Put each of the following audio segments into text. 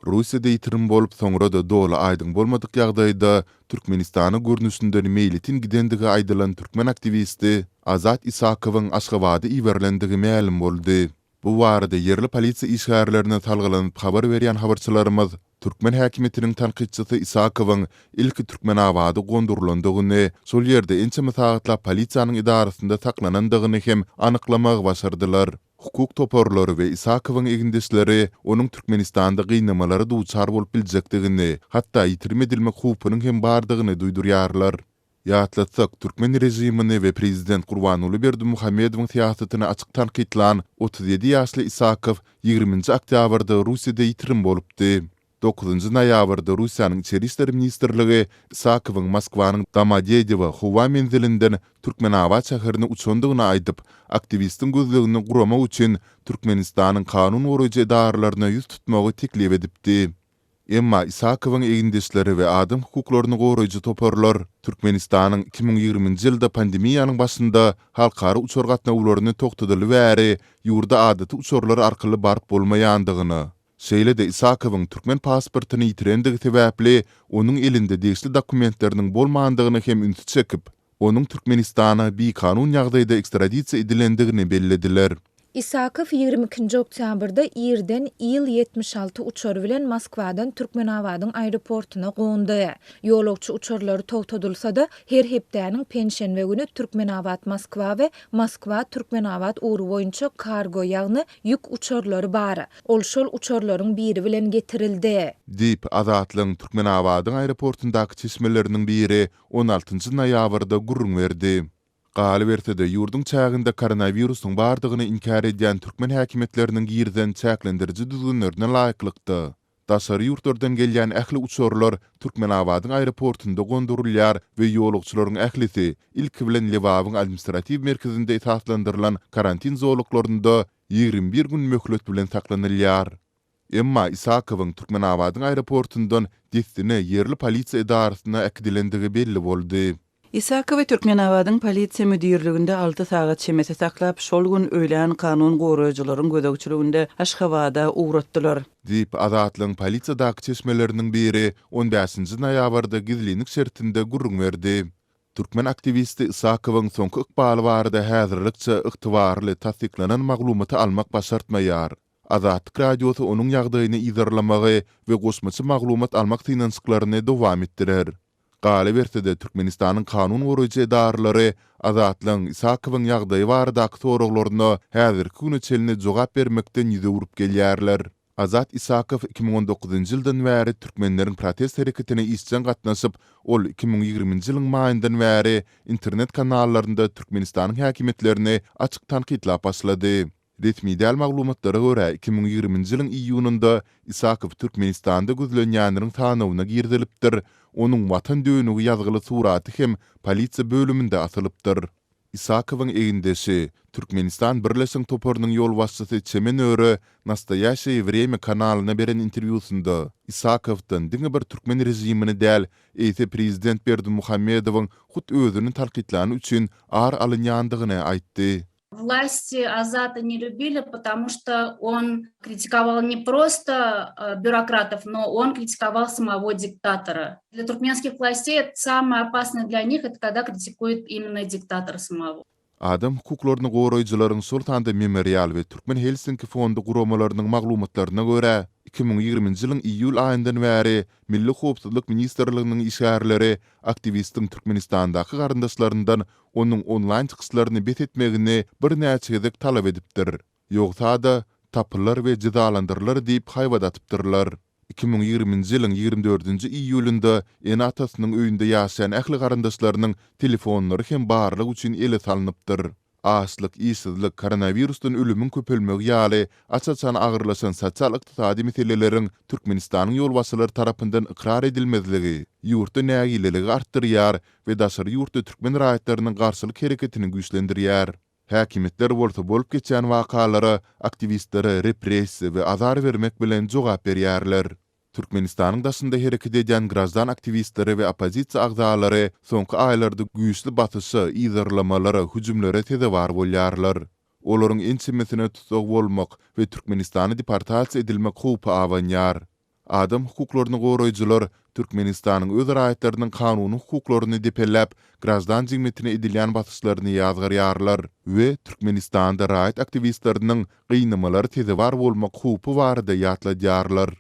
Russiýada ýitirim bolup soňra da doly aýdyň bolmadyk ýagdaýda Türkmenistana görnüşinden meýlitin gidendigi aýdylan türkmen aktivisti Azat Isakowyň Aşgabaty iberlendigi ma'lum boldy. Bu barada yerli polisiýa işgärlerine talgylanyp habar berýän habarçylarymyz Türkmen häkimetiniň tanqidçisi Isakowyň ilki Türkmenabady gondurlandygyny, şol ýerde ençe mysagatlap polisiýanyň idarasynda saklanandygyny hem anyklamagy başardylar. Hukuk toporlary we Isakowyň egindesleri onuň Türkmenistanda gynnamalary duçar bolup biljekdigini, hatda ýitirme edilmek hupynyň hem bardygyny duýdurýarlar. Ýatlatsak, Türkmen rejimini we prezident Gurbanuly Berdimuhammedowyň siýasatyny açyk tanqidlan 37 ýaşly Isakow 20 oktýabrda Russiýada ýitirim bolupdy. 9 noýabrda Russiýanyň Içeri işleri ministrligi Isakowyň Moskwanyň Domodedowo howa menzilinden Türkmenabad şäherine uçandygyny aýdyp, aktivistin gözlegini guramak üçin Türkmenistanyň kanun goraýjy edaralaryna ýüz tutmagy teklip edipdi. Emma Isakowyň egindesleri we adam hukuklaryny goraýjy toporlar Türkmenistanyň 2020-nji ýylda pandemiýanyň başynda halkara uçar gatnawlaryny toktadyly bäri ýurda adaty uçarlar arkaly barp bolmaýandygyny, şeýle de Isakowyň türkmen pasportyny ýitirendigi sebäpli onuň elinde degişli dokumentleriniň bolmandygyny hem ünsü çekip, onuň Türkmenistana bir kanun ýagdaýda ekstradisiýa edilendigini bellediler. Isakow 22 oktýabrda ýerden Il-76 uçary bilen Moskwadan Türkmenabadyň aeroportuna gondy. Ýolagçy uçarlary togtadylsa-da her hepdäniň penşenbe güni Türkmenabad-Moskwa we Moskwa-Türkmenabad uğru boýunça kargo ýagny ýük uçarlary bar. Ol şol uçarlaryň biri bilen getirildi. Dip Azatlyň Türkmenabadyň aeroportundaky çeşmeleriniň biri 16 noýabrda gurrun berdi. Galy berse-de ýurdun çäginde koronawirusyň bardygyny inkar edýän türkmen häkimetleriniň girden çäklendiriji düzgünlerine laýyklykdy. Daşary ýurtlardan gelýän ähli uçarlar Türkmenabadyň aeroportunda gondurulýar we ýolagçylaryň ählisi ilki bilen Lewawyň administrativ merkezinde esaslandyrylan karantin zoluklarynda 21 gün möhlet bilen saklanylýar. Emma Isakowyň Türkmenabadyň aeroportundan destine yerli polisiýa edarasyna äkdilendigi belli boldy. Isakow Türkmenabadyň polisiýa müdirliginde 6 sagat çemese saklap, şol gün öýlen kanun goraýjylaryň gözegçiliginde Aşgabada uğratdylar. Dip Azatlyň polisiýadaky çeşmeleriniň biri 15 noýabrda gizlilik şertinde gurrun berdi. Türkmen aktivisti Isakowyň soňky ykbaly barada häzirlikçe ygtybarly tasdiklanan maglumaty almak başartmaýar. Azatlyk radiosy onuň ýagdaýyny izarlamagy we goşmaçy maglumat almak synançyklaryny dowam etdirer. Galy berse-de Türkmenistanyň kanun goraýjy edaralary Azatlyň Isakowyň ýagdaýy baradaky soraklaryna häzirki güne çelini jogap bermekden ýüze urup gelýärler. Azat Isakow 2019-njy ýyldan bäri türkmenleriň protest hereketine isçen gatnaşyp, ol 2020-nji ýylyň maýyndan bäri internet kanallarynda Türkmenistanyň häkimetlerini açyk tanqidlap başlady. Resmi däl maglumatlara görä 2020-nji ýylyň iýununda Isakow Türkmenistanda gözlenýänleriň tanawyna girdilipdir. Onuň watan döwünügi ýazgyly suraty hem polisiýa bölüminde asylypdyr. Isakowyň egindesi Türkmenistan Birleşik Toporynyň ýol başçysy Çemen Öre Nastoyaşy Vremya kanalyna beren interwýusunda Isakowdan diňe bir türkmen rejimini däl, eýse prezident Berdimuhammedowyň hut özüni talqidlany üçin ağır alınýandygyny aýtdy. Власти Азата не любили, потому что он критиковал не просто бюрократов, но он критиковал самого диктатора. Для туркменских властей это самое опасное для них, это когда критикует именно диктатора самого. Adam hukuklaryny goraýjylaryň Sultanda Memorial we Türkmen Helsinki fondu guramalarynyň maglumatlaryna görä, 2020-nji ýylyň iýul aýyndan bäri Milli Howpsuzlyk Ministrliginiň işgärleri aktivistin Türkmenistandaky garyndaşlaryndan onuň onlaýn çykyşlaryny bet etmegini bir näçe gezek talap edipdir. Ýogsa da tapylar we jazalandyrlar diýip haýbat atypdyrlar. 2020-nji ýylyň 24-nji iýulynda ene atasynyň öýünde ýaşaýan ähli garyndaşlarynyň telefonlary hem barlyk üçin ele salanypdyr. Açlyk, işsizlik, koronavirusdan ölümün köpelmegi ýaly açaçan agyrlaşan sosial ykdysady meseleleriň Türkmenistanyň ýolbaşçylary tarapyndan ikrar edilmezligi, ýurtda nägileligi artdyrýar we daşary ýurtda türkmen raýatlarynyň garşylyk hereketini güýçlendirýär. Häkimetler bolsa bolup geçen wakalary aktivistlere repressiýa we azar bermek bilen jogap berýärler. Türkmenistanyň daşynda hereket edýän grazdan aktivistleri we opozisiýa agzalary soňky aýlarda güýçli batysy, ýyzarlamalary, hüjümlere tezewar bolýarlar. Olaryň ençemesine tutsak bolmak we Türkmenistany deportasiýa edilmek howpy awanýar. Adam hukuklaryny goraýjylar Türkmenistanyň öz raýatlarynyň kanuny hukuklaryny depellep, grajdan jemgyýetine edilýän batyşlaryny ýazgarýarlar we Türkmenistanda raýat aktivistleriniň gynamaları tezebar bolmak hupy barada ýatladýarlar.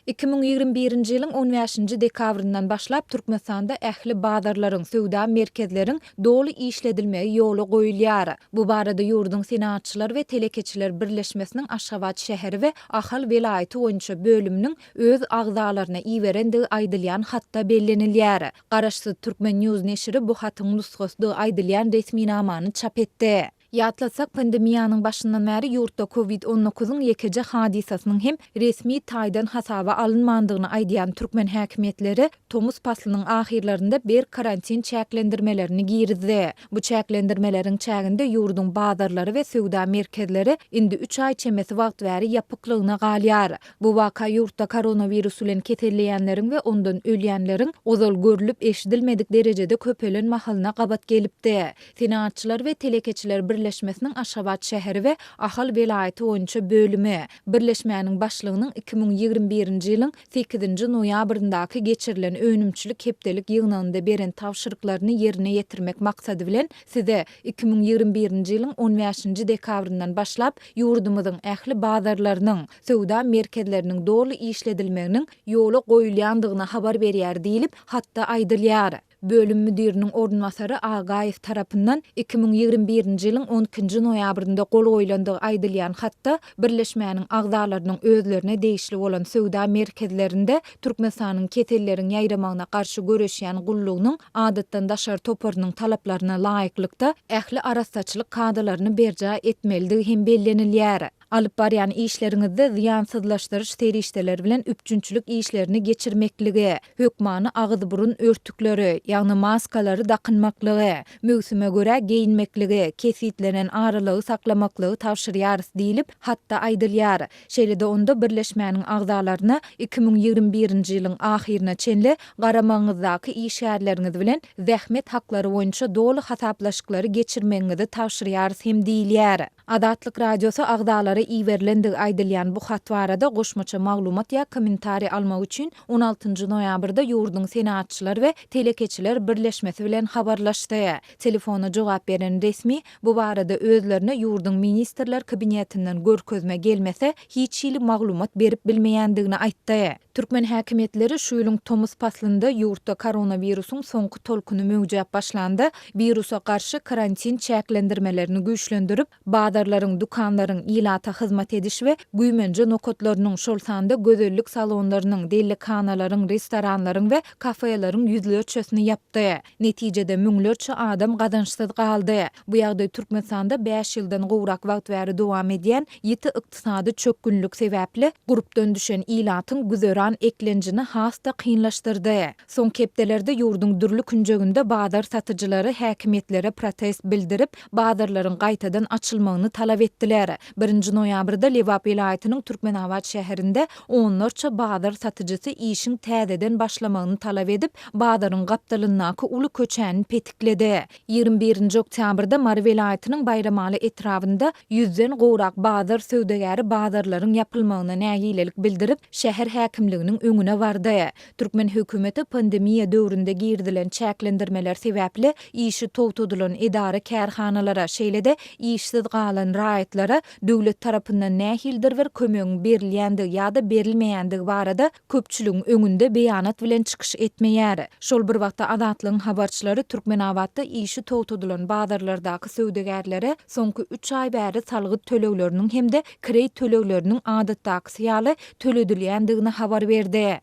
2021-nji ýylyň 15-nji dekabryndan başlap Türkmenistanda ähli bazarlaryň, söwda merkezleriň doly işledilmegi ýoly goýulýar. Bu barada ýurdun senatçylar we telekeçiler birleşmesiniň Aşgabat şäheri we Ahal welaýaty boýunça bölüminiň öz agzalaryna iwerendigi aýdylýan hatda bellenilýär. Garaşsyz Türkmen News neşri bu hatyň nusgasy aýdylýan resmi namany çap etdi. Ýatlasak pandemiýanyň başyndan bäri ýurtda COVID-19-yň ýekiji hadisasynyň hem resmi taýdan hasaba alınmandygyny aýdýan türkmen häkimetleri Tomuz paslynyň ahirlerinde bir karantin çäklendirmelerini girdi. Bu çäklendirmeleriň çäginde ýurdun bazarlary we söwda merkezleri indi 3 ay çemesi wagt bäri ýapyklygyna galýar. Bu waka ýurtda koronavirus bilen ketelleýänleriň we ondan ölýänleriň ozal görülip eşidilmedik derejede köpelen mahalyna gabat gelipdi. Senatçylar we telekeçiler birleşmesiniň Aşgabat şäheri we Ahal welaýaty boýunça bölümi birleşmäniň başlygynyň 2021-nji ýylyň 8-nji noýabryndaky geçirilen önümçilik hepdelik ýygnagynda beren tawşyryklaryny ýerine ýetirmek maksady bilen size 2021-nji ýylyň 15-nji dekabryndan başlap ýurdumyzyň ähli bazarlarynyň, söwda merkezleriniň doly işledilmeginiň ýoly goýulýandygyna habar berýär diýilip hatda aýdylýar. Bölüm müdiriniň ornwasary Agaýew tarapyndan 2021-nji ýylyň 12-nji noýabrynda gol goýulandygy aýdylýan hatda birleşmäniň agzalarynyň özlerine değişli bolan söwda merkezlerinde Türkmenistanyň ketelleriň ýaýramagyna garşy göreşýän gullugynyň adatdan daşar toparynyň talaplaryna laýyklykda ähli arasaçylyk kadrlaryny berja etmeligi hem bellenilýär. Alyp barýan işleriňizde ziýansızlaşdyryş serişdeler bilen üpçünçülük işlerini geçirmekligi, hökmany agyzy burun örtükleri, ýagny maskalary dakynmaklygy, mögsüme göre giyinmekligi, kesitlenen aralygy saklamaklygy tawşyrýar diýilip hatda aýdylýar. Şeýle-de onda birleşmäniň agzalaryna 2021-nji ýylyň ahirine çenli garamaňyzdaky iş ýerleriňiz bilen zähmet haklary boýunça doly hasaplaşyklary geçirmeňizi tawşyrýar hem diýilýär. Adatlyk radiosu agzalary iwerilendig aýdylýan bu hat barada goşmaça maglumat ýa kommentari almak üçin 16-njy noýabrda ýurdun senatçylar we telekeçiler birleşmesi bilen habarlaşdy. Telefona jogap beren resmi bu barada özlerine ýurdun ministrler kabinetinden görkezme gelmese hiç ýyly maglumat berip bilmeýändigini aýtdy. Türkmen häkimetleri şu ýylyň Tomuz paslynda ýurtda koronavirusyň soňky tolkuny möwjüp başlandy. Virusa garşy karantin çäklendirmelerini güýçlendirip, bazarlaryň, dukanlaryň ilata hyzmat ediş we güýmenje nokotlarynyň şol sanda gözellik salonlarynyň, delikhanalaryň, restoranlaryň we kafelaryň ýüzlerçesini ýapdy. Netijede müňlerçe adam gazançsyz galdy. Bu ýagdaý Türkmenistanda 5 ýyldan gowrak wagt bäri dowam edýän ýeti ykdysady çökgünlük sebäpli grupdan düşen ilatyň güzeran eklenjini hasta kynlaşdyrdy. Soň kepdelerde ýurdun dürli künjeginde bazar satyjylary häkimetlere protest bildirip, bazarlaryň gaýtadan açylmagyny talap etdiler. 1-nji noýabrda Lewap welaýatynyň Türkmenawat şäherinde onlarça bazar satyjysy işiň täzeden başlamagyny talap edip, bazaryň gapdalyndaky uly köçäni petikledi. 21-nji oktýabrda Mary welaýatynyň Bayramaly etrafynda 100den gowrak bazar söwdegäri bazarlaryň ýapylmagyna nägilelik bildirip, şäher häkimliginiň öňüne bardy. Türkmen hökümeti pandemiýa döwründe girdilen çäklendirmeler sebäpli işi towtudylan edara kärhanalara, şeýle-de işsiz galan raýatlara döwlet tarapyndan nähildir bir kömeň berilýändigi ýa-da berilmeýändigi barada köpçüligiň öňünde beýanat bilen çykyş etmeýär. Şol bir wagtda Adatlygyň habarçylary Türkmenawatda işi towtudylan bazarlardaky söwdegärlere soňky 3 ay bäri salgy tölegleriniň hemde kredi tölegleriniň adatdaky ýaly töledilýändigini habar berdi.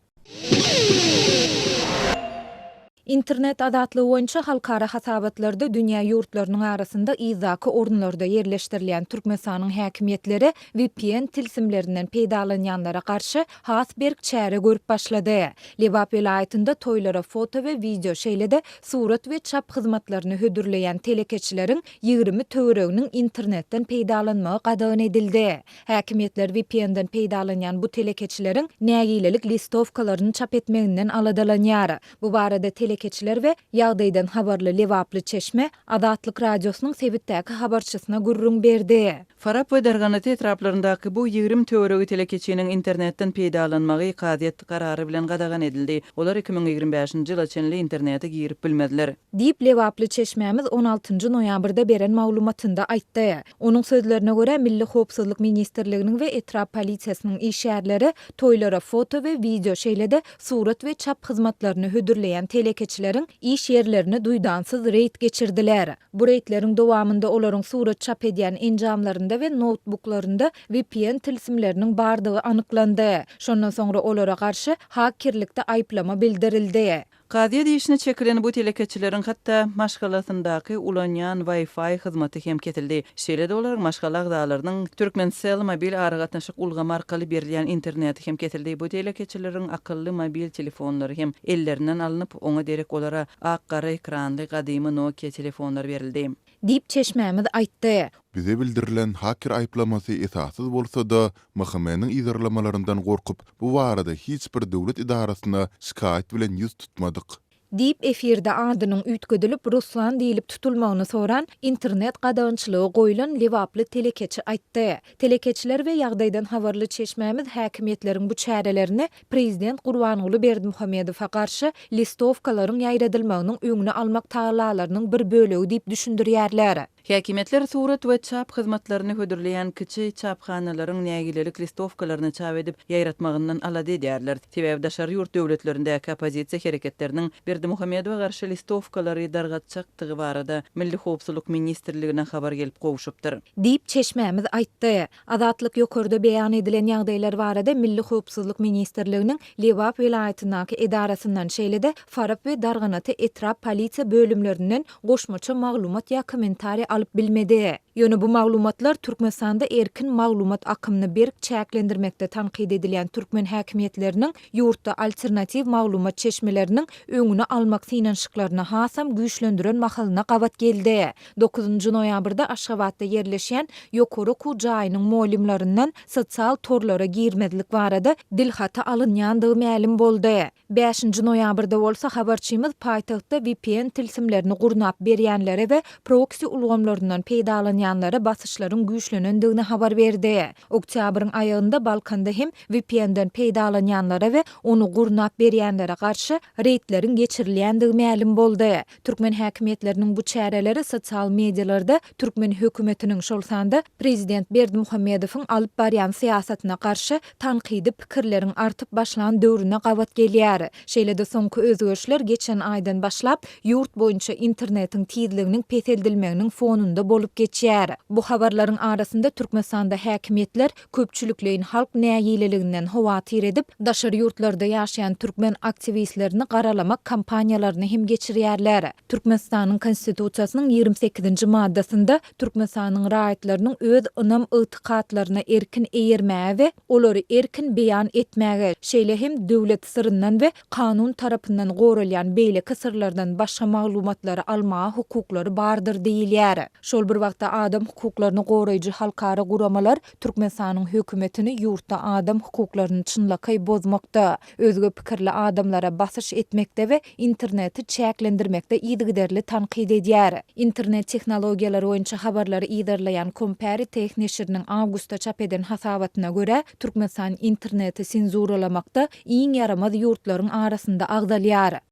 İnternet adatlygy boýunça halkara hasabatlarda dünýä ýurtlarynyň arasynda izaky ornlarda ýerleşdirilen Türkmenistanyň häkimetleri VPN tilsimlerinden peýdalanýanlara garşy has bir çäre görüp başlady. Lewap welaýatynda toýlara foto we video şeýle-de surat we çap hyzmatlaryny hödürleýän telekeçileriň 20 töwereginiň internetden peýdalanmagy gadagyn edildi. Häkimetler VPN-den peýdalanýan bu telekeçileriň nägilelik listowkalaryny çap etmeginden aladalanýar. Bu barada telekeçiler we ýagdaýdan habarly Lewaply Çeşme Adatlyk radiosynyň sebitdäki habarçysyna gurrun berdi. Farap we Darganaty etraplaryndaky bu 20 töweregi telekeçiniň internetden peýdalanmagy kadyet karary bilen gadagan edildi. Olar 2025-nji ýyla çenli internete girip bilmediler. Diýip Lewaply Çeşmämiz 16-njy noýabrda beren maglumatynda aýtdy. Onuň sözlerine görä Milli Howpsuzlyk Ministrliginiň we etrap polisiýasynyň işgärleri toýlara foto we video şeýlede surat we çap hyzmatlaryny hödürleýän telekeçileriň iş ýerlerini duýdansız reýt geçirdiler. Bu reýtleriň dowamında olaryň surat çap edýän enjamlarynda we notebooklarynda VPN tilsimleriniň bardygy anyklandy. Şondan soňra olara garşy hakirlikde aýplama bildirildi. Kadyet işine çekilen bu telekeçilerin hatta maşgalasyndaky ulanýan Wi-Fi hyzmaty hem ketildi. Şeýle-de olaryň maşgala agdalarynyň Türkmencell mobil aragatnaşyk ulgamy arkaly berilýän interneti hem ketildi. Bu telekeçilerin akylly mobil telefonlary hem ellerinden alınıp oňa derek olara ak-gara ekranly gadymy Nokia telefonlar berildi. Diýip Çeşmämiz aýtdy. Bize bildirilen haker aýplamasy esassız bolsa da, mahkemanyň ýazarlamalарyndan gorkup, bu barada hiç bir döwlet idarasyna şikaýet bilen ýüz tutmadyk. Diýip efirde adynyň üýtgedilip Ruslan diýilip tutulmagyny soran internet gadançylygy goýulan Lewaply telekeçi aýtdy. Telekeçiler we ýagdaýdan habarly Çeşmämiz häkimetleriň bu çärelerini Prezident Gurbanuly Berdimuhammedowa garşy listowkalaryň ýaýradylmagynyň öňüne almak taýlalarynyň bir bölegi diýip düşündirýärler. Häkimetler surat we çap hyzmatlaryny hödürleýän kiçi çaphanalaryň nägilelik listowkalaryny çap edip ýaýratmagyndan alady edýärler. Sebäbi daşary ýurt döwletlerindäki opozisiýa hereketläriniň Berdimuhammedowa garşy listowkalary dargatjakdygy barada Milli Howpsuzlyk Ministrligine habar gelip gowuşupdyr. Diýip Çeşmämiz aýtdy. Adatlyk ýokurda beýan edilen ýagdaýlar barada Milli Howpsuzlyk Ministrliginiň Lewap welaýatynaky edarasyndan şeýlede Farap we Darganaty etrap polisiýa bölümlerinden goşmaça maglumat ýa kommentariýa alyp bilmedi. Ýöne bu maglumatlar Türkmenistanda erkin maglumat akymyny berk çäklendirmekde tanqid edilýän türkmen häkimetleriniň ýurtda alternativ maglumat çeşmeleriniň öňüne almak synanşyklaryna hasam güýçlendiren mahalyna gabat geldi. 9-njy noýabrda Aşgabatda ýerleşýän Ýokoraku jaýynyň molimlerinden sosial torlara girmedilik barada dilhata alynýandygy ma'lum boldy. 5-nji noýabrda bolsa habarçymyz paýtagtda VPN tilsimlerini gurnap berýänlere we proxy ulgamlaryndan peýdalanýanlara basyşlaryň güýçlenendigini habar berdi. Oktýabryň aýagynda Balkanda hem VPN-den peýdalanýanlara we onu gurnap berýänlere garşy reýtleriň geçirilýändigi ma'lum boldy. Türkmen häkimetleriniň bu çäreleri sosial medialarda Türkmen hökümetiniň şol sanda Prezident Berdimuhammedowyň alyp barýan siýasatyna garşy tanqidi pikirleriň artyp başlan döwrüne gabat gelýär. Şeýle-de soňky özgörüşler geçen aýdan başlap ýurt boýunça internetiň tizliginiň peteldilmeginiň fonunda bolup geçýär. Bu habarlaryň arasynda Türkmenistanda häkimetler köpçülikleýin halk näýileliginden howatyr edip, daşary ýurtlarda ýaşaýan türkmen aktivistlerini garalamak kampaniýalaryny hem geçirýärler. Türkmenistanyň konstitusiýasynyň 28-nji maddasynda Türkmenistanyň raýatlarynyň öz ynam ýetikaatlaryna erkin eýermäge we olary erkin beýan etmäge, şeýle hem döwlet syrryndan we kanun tarapyndan goralýan beýleki syrlardan başga maglumatlary almaga hukuklary bardyr diýilýär. Şol bir wagtda adam hukuklaryny goraýjy halkara guramalar Türkmenistanyň hökümetini ýurtda adam hukuklaryny çynlakay bozmakda, özge pikirli adamlara basyş etmekde we interneti çäklendirmekde ýygyderli tanqid edýär. Internet tehnologiýalary boýunça habarlary ýydarlaýan Compare Tech neşriniň awgustda çap eden hasabatyna görä, Türkmenistan interneti senzuralamakda iň yaramaz ýurtlaryň arasynda agdalýar.